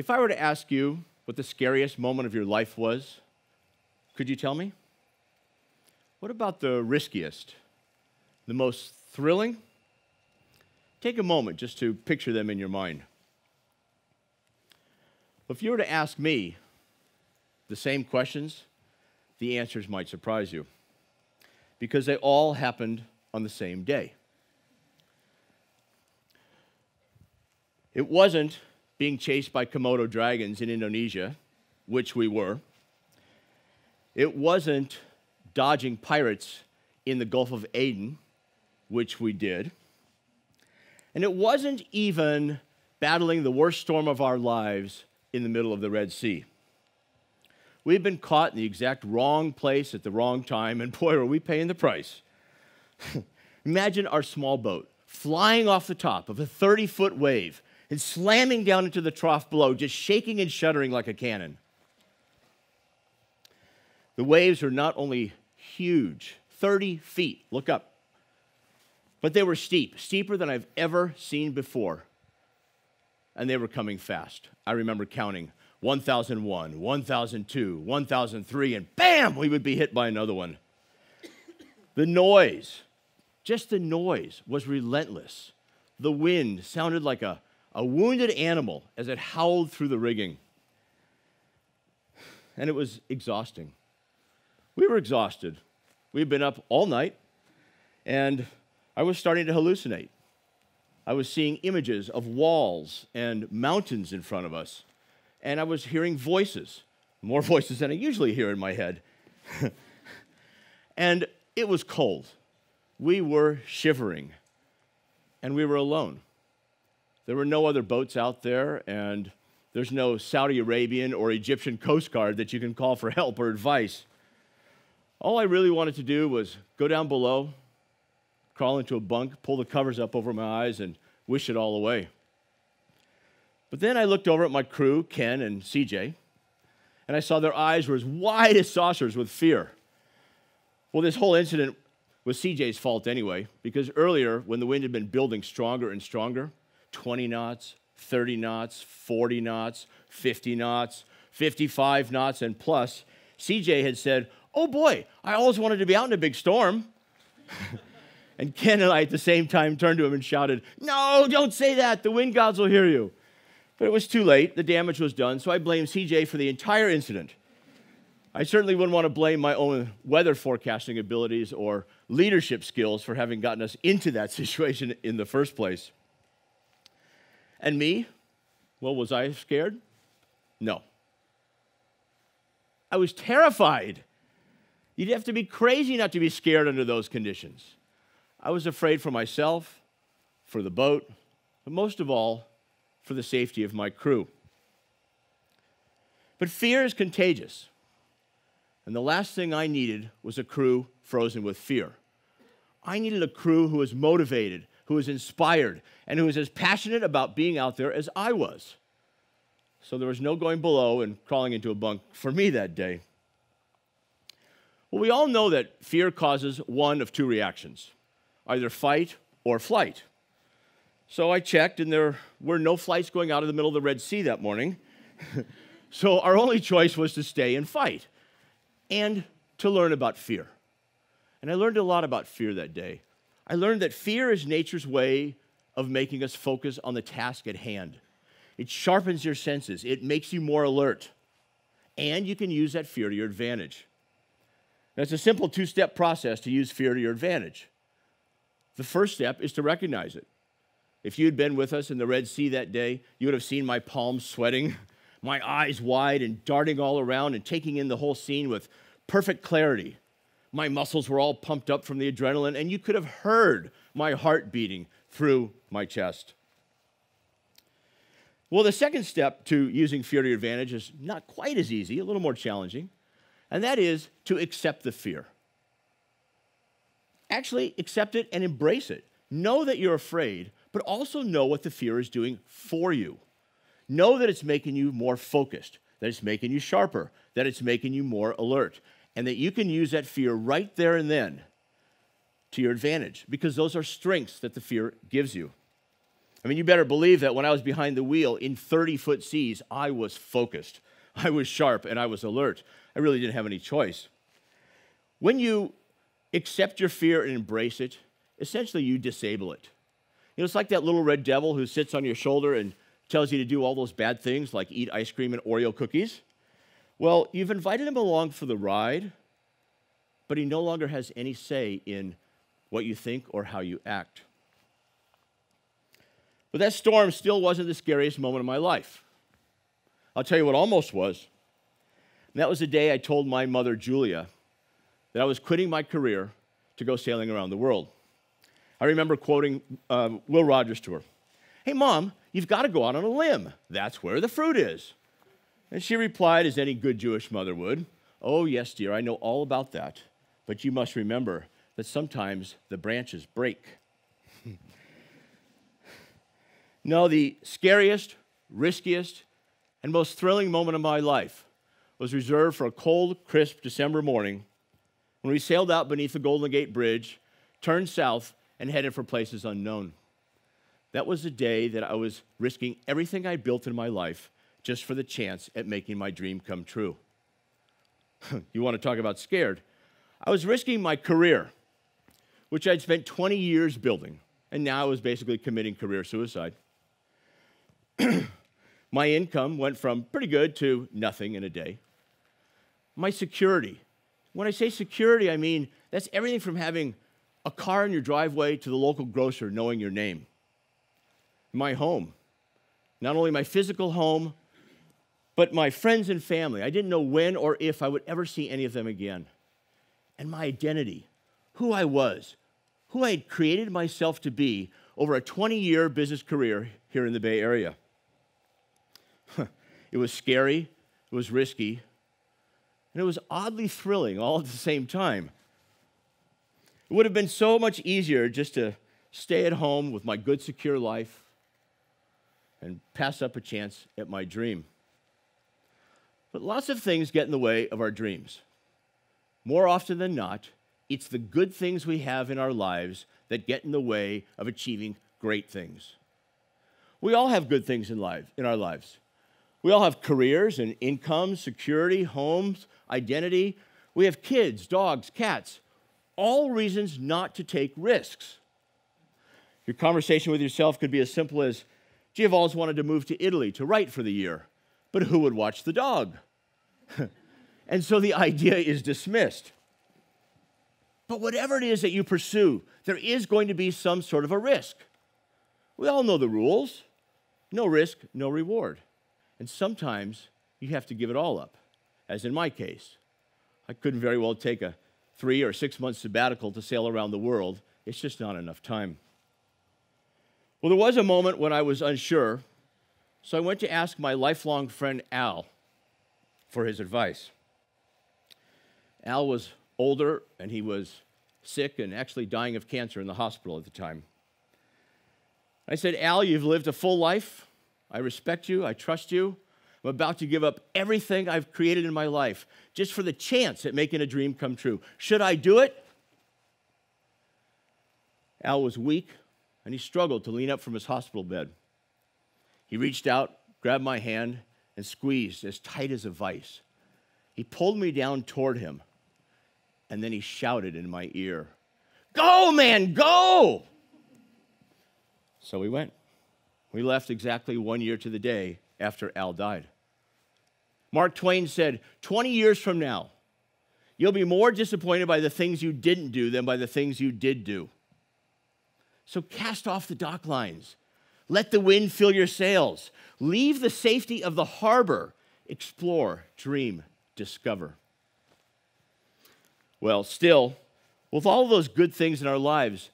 If I were to ask you what the scariest moment of your life was, could you tell me? What about the riskiest, the most thrilling? Take a moment just to picture them in your mind. If you were to ask me the same questions, the answers might surprise you, because they all happened on the same day. It wasn't being chased by Komodo dragons in Indonesia, which we were. It wasn't dodging pirates in the Gulf of Aden, which we did. And it wasn't even battling the worst storm of our lives in the middle of the Red Sea. We've been caught in the exact wrong place at the wrong time, and boy, are we paying the price. Imagine our small boat flying off the top of a 30-foot wave and slamming down into the trough below, just shaking and shuddering like a cannon. The waves were not only huge, 30 feet, look up, but they were steep, steeper than I've ever seen before. And they were coming fast. I remember counting 1,001, 1,002, 1,003, and bam, we would be hit by another one. The noise, just the noise, was relentless. The wind sounded like a wounded animal as it howled through the rigging. And it was exhausting. We were exhausted. We'd been up all night, and I was starting to hallucinate. I was seeing images of walls and mountains in front of us, and I was hearing voices, more voices than I usually hear in my head. And it was cold. We were shivering, and we were alone. There were no other boats out there, and there's no Saudi Arabian or Egyptian Coast Guard that you can call for help or advice. All I really wanted to do was go down below, crawl into a bunk, pull the covers up over my eyes, and wish it all away. But then I looked over at my crew, Ken and CJ, and I saw their eyes were as wide as saucers with fear. Well, this whole incident was CJ's fault anyway, because earlier, when the wind had been building stronger and stronger, 20 knots, 30 knots, 40 knots, 50 knots, 55 knots, and plus, CJ had said, "Oh boy, I always wanted to be out in a big storm." And Ken and I at the same time turned to him and shouted, "No, don't say that. The wind gods will hear you." But it was too late. The damage was done, so I blamed CJ for the entire incident. I certainly wouldn't want to blame my own weather forecasting abilities or leadership skills for having gotten us into that situation in the first place. And me? Well, was I scared? No. I was terrified. You'd have to be crazy not to be scared under those conditions. I was afraid for myself, for the boat, but most of all, for the safety of my crew. But fear is contagious. And the last thing I needed was a crew frozen with fear. I needed a crew who was motivated, who was inspired, and who was as passionate about being out there as I was. So there was no going below and crawling into a bunk for me that day. Well, we all know that fear causes one of two reactions, either fight or flight. So I checked, and there were no flights going out of the middle of the Red Sea that morning. So our only choice was to stay and fight and to learn about fear. And I learned a lot about fear that day. I learned that fear is nature's way of making us focus on the task at hand. It sharpens your senses. It makes you more alert. And you can use that fear to your advantage. Now, it's a simple two-step process to use fear to your advantage. The first step is to recognize it. If you had been with us in the Red Sea that day, you would have seen my palms sweating, my eyes wide and darting all around and taking in the whole scene with perfect clarity. My muscles were all pumped up from the adrenaline, and you could have heard my heart beating through my chest. Well, the second step to using fear to your advantage is not quite as easy, a little more challenging, and that is to accept the fear. Actually, accept it and embrace it. Know that you're afraid, but also know what the fear is doing for you. Know that it's making you more focused, that it's making you sharper, that it's making you more alert, and that you can use that fear right there and then to your advantage, because those are strengths that the fear gives you. I mean, you better believe that when I was behind the wheel in 30-foot seas, I was focused. I was sharp and I was alert. I really didn't have any choice. When you accept your fear and embrace it, essentially you disable it. You know, it's like that little red devil who sits on your shoulder and tells you to do all those bad things like eat ice cream and Oreo cookies. Well, you've invited him along for the ride, but he no longer has any say in what you think or how you act. But that storm still wasn't the scariest moment of my life. I'll tell you what almost was. And that was the day I told my mother, Julia, that I was quitting my career to go sailing around the world. I remember quoting Will Rogers to her. "Hey, Mom, you've got to go out on a limb. That's where the fruit is." And she replied, as any good Jewish mother would, "Oh, yes, dear, I know all about that. But you must remember that sometimes the branches break." No, the scariest, riskiest, and most thrilling moment of my life was reserved for a cold, crisp December morning when we sailed out beneath the Golden Gate Bridge, turned south, and headed for places unknown. That was the day that I was risking everything I built in my life just for the chance at making my dream come true. You want to talk about scared? I was risking my career, which I'd spent 20 years building, and now I was basically committing career suicide. My income went from pretty good to nothing in a day. My security. When I say security, I mean that's everything from having a car in your driveway to the local grocer knowing your name. My home. Not only my physical home, but my friends and family. I didn't know when or if I would ever see any of them again. And my identity, who I was, who I had created myself to be over a 20-year business career here in the Bay Area. It was scary, it was risky, and it was oddly thrilling all at the same time. It would have been so much easier just to stay at home with my good, secure life and pass up a chance at my dream. But lots of things get in the way of our dreams. More often than not, it's the good things we have in our lives that get in the way of achieving great things. We all have good things in our lives. We all have careers and income, security, homes, identity. We have kids, dogs, cats, all reasons not to take risks. Your conversation with yourself could be as simple as, "Gee, I've always wanted to move to Italy to write for the year, but who would watch the dog?" And so the idea is dismissed. But whatever it is that you pursue, there is going to be some sort of a risk. We all know the rules. No risk, no reward. And sometimes you have to give it all up, as in my case. I couldn't very well take a 3 or 6 month sabbatical to sail around the world. It's just not enough time. Well, there was a moment when I was unsure, so I went to ask my lifelong friend Al for his advice. Al was older, and he was sick and actually dying of cancer in the hospital at the time. I said, "Al, you've lived a full life. I respect you. I trust you. I'm about to give up everything I've created in my life just for the chance at making a dream come true. Should I do it?" Al was weak, and he struggled to lean up from his hospital bed. He reached out, grabbed my hand, and squeezed as tight as a vice. He pulled me down toward him, and then he shouted in my ear, "Go, man, go!" So we went. We left exactly 1 year to the day after Al died. Mark Twain said, 20 years from now, you'll be more disappointed by the things you didn't do than by the things you did do. So cast off the dock lines. Let the wind fill your sails. Leave the safety of the harbor. Explore, dream, discover. Well, still, with all those good things in our lives,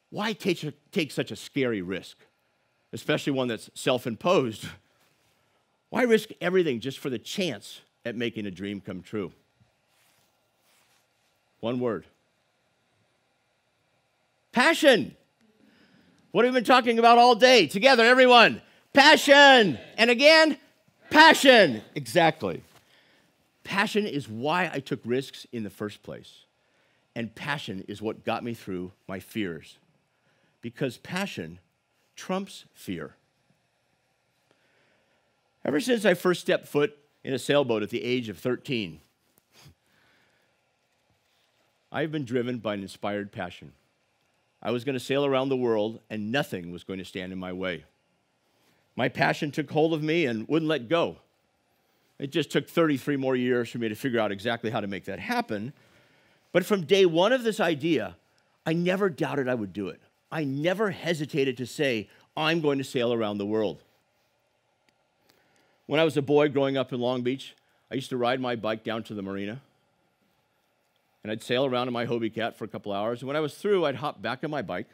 why take such a scary risk? Especially one that's self-imposed. Why risk everything just for the chance at making a dream come true? One word. Passion. What have we been talking about all day? Together, everyone. Passion. And again, passion. Exactly. Passion is why I took risks in the first place. And passion is what got me through my fears. Because passion trumps fear. Ever since I first stepped foot in a sailboat at the age of 13, I've been driven by an inspired passion. I was going to sail around the world, and nothing was going to stand in my way. My passion took hold of me and wouldn't let go. It just took 33 more years for me to figure out exactly how to make that happen. But from day one of this idea, I never doubted I would do it. I never hesitated to say, I'm going to sail around the world. When I was a boy growing up in Long Beach, I used to ride my bike down to the marina, and I'd sail around in my Hobie Cat for a couple hours, and when I was through, I'd hop back on my bike,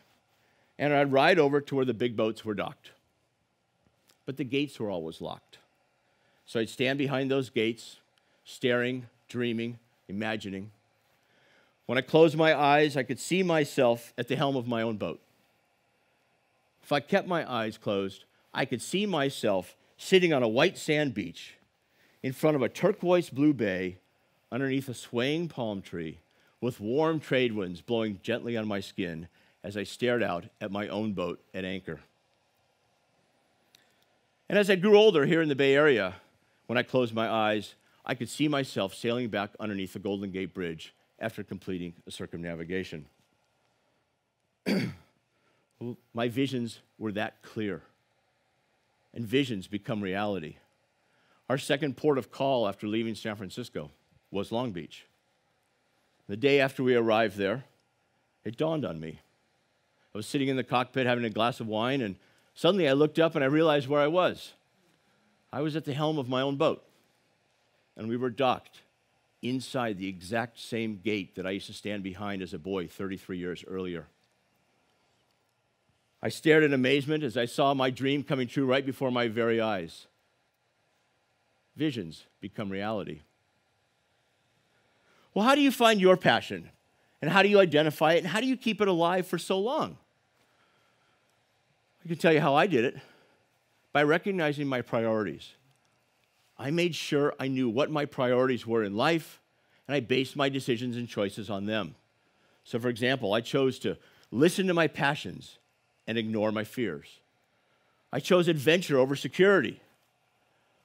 and I'd ride over to where the big boats were docked. But the gates were always locked. So I'd stand behind those gates, staring, dreaming, imagining. When I closed my eyes, I could see myself at the helm of my own boat. If I kept my eyes closed, I could see myself sitting on a white sand beach in front of a turquoise blue bay underneath a swaying palm tree with warm trade winds blowing gently on my skin as I stared out at my own boat at anchor. And as I grew older here in the Bay Area, when I closed my eyes, I could see myself sailing back underneath the Golden Gate Bridge after completing a circumnavigation. My visions were that clear. And visions become reality. Our second port of call after leaving San Francisco was Long Beach. The day after we arrived there, it dawned on me. I was sitting in the cockpit having a glass of wine, and suddenly I looked up and I realized where I was. I was at the helm of my own boat, and we were docked inside the exact same gate that I used to stand behind as a boy 33 years earlier. I stared in amazement as I saw my dream coming true right before my very eyes. Visions become reality. Well, how do you find your passion? And how do you identify it? And how do you keep it alive for so long? I can tell you how I did it. By recognizing my priorities. I made sure I knew what my priorities were in life, and I based my decisions and choices on them. So, for example, I chose to listen to my passions and ignore my fears. I chose adventure over security.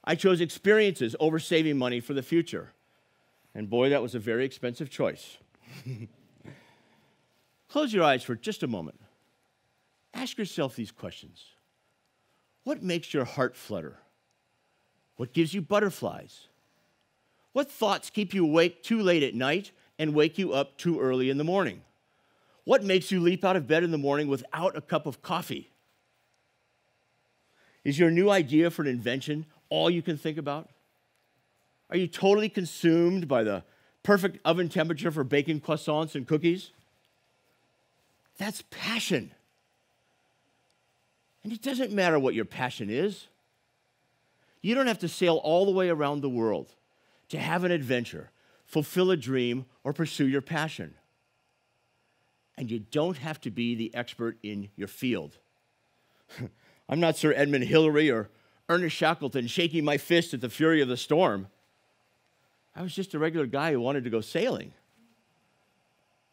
I chose experiences over saving money for the future. And boy, that was a very expensive choice. Close your eyes for just a moment. Ask yourself these questions. What makes your heart flutter? What gives you butterflies? What thoughts keep you awake too late at night and wake you up too early in the morning? What makes you leap out of bed in the morning without a cup of coffee? Is your new idea for an invention all you can think about? Are you totally consumed by the perfect oven temperature for baking croissants and cookies? That's passion. And it doesn't matter what your passion is. You don't have to sail all the way around the world to have an adventure, fulfill a dream, or pursue your passion. And you don't have to be the expert in your field. I'm not Sir Edmund Hillary or Ernest Shackleton shaking my fist at the fury of the storm. I was just a regular guy who wanted to go sailing,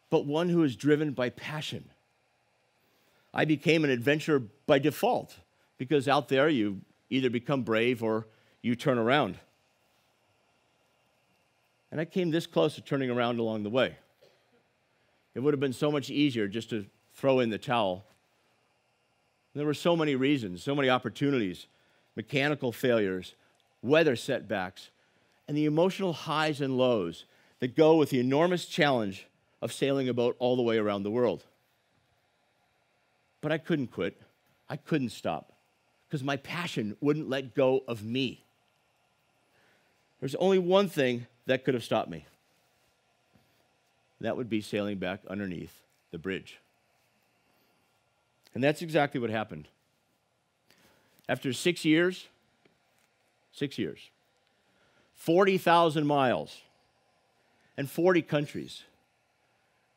but one who is driven by passion. I became an adventurer by default because out there you either become brave or you turn around. And I came this close to turning around along the way. It would have been so much easier just to throw in the towel. There were so many reasons, so many opportunities, mechanical failures, weather setbacks, and the emotional highs and lows that go with the enormous challenge of sailing a boat all the way around the world. But I couldn't quit. I couldn't stop because my passion wouldn't let go of me. There's only one thing that could have stopped me. That would be sailing back underneath the bridge. And that's exactly what happened. After 6 years, 40,000 miles, and 40 countries,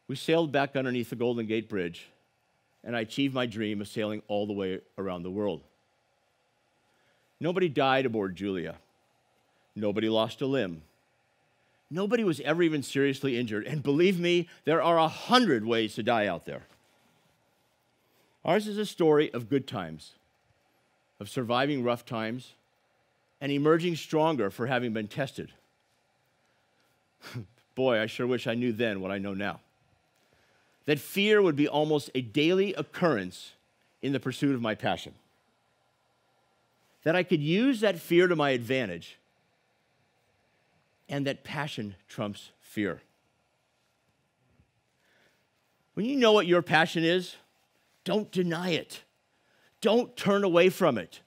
we sailed back underneath the Golden Gate Bridge, and I achieved my dream of sailing all the way around the world. Nobody died aboard Julia. Nobody lost a limb. Nobody was ever even seriously injured. And believe me, there are 100 ways to die out there. Ours is a story of good times, of surviving rough times, and emerging stronger for having been tested. Boy, I sure wish I knew then what I know now. That fear would be almost a daily occurrence in the pursuit of my passion. That I could use that fear to my advantage, and that passion trumps fear. When you know what your passion is, don't deny it. Don't turn away from it.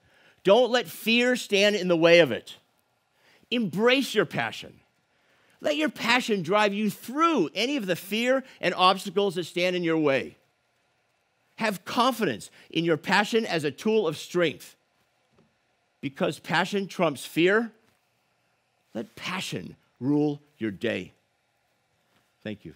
Don't let fear stand in the way of it. Embrace your passion. Let your passion drive you through any of the fear and obstacles that stand in your way. Have confidence in your passion as a tool of strength. Because passion trumps fear, let passion rule your day. Thank you.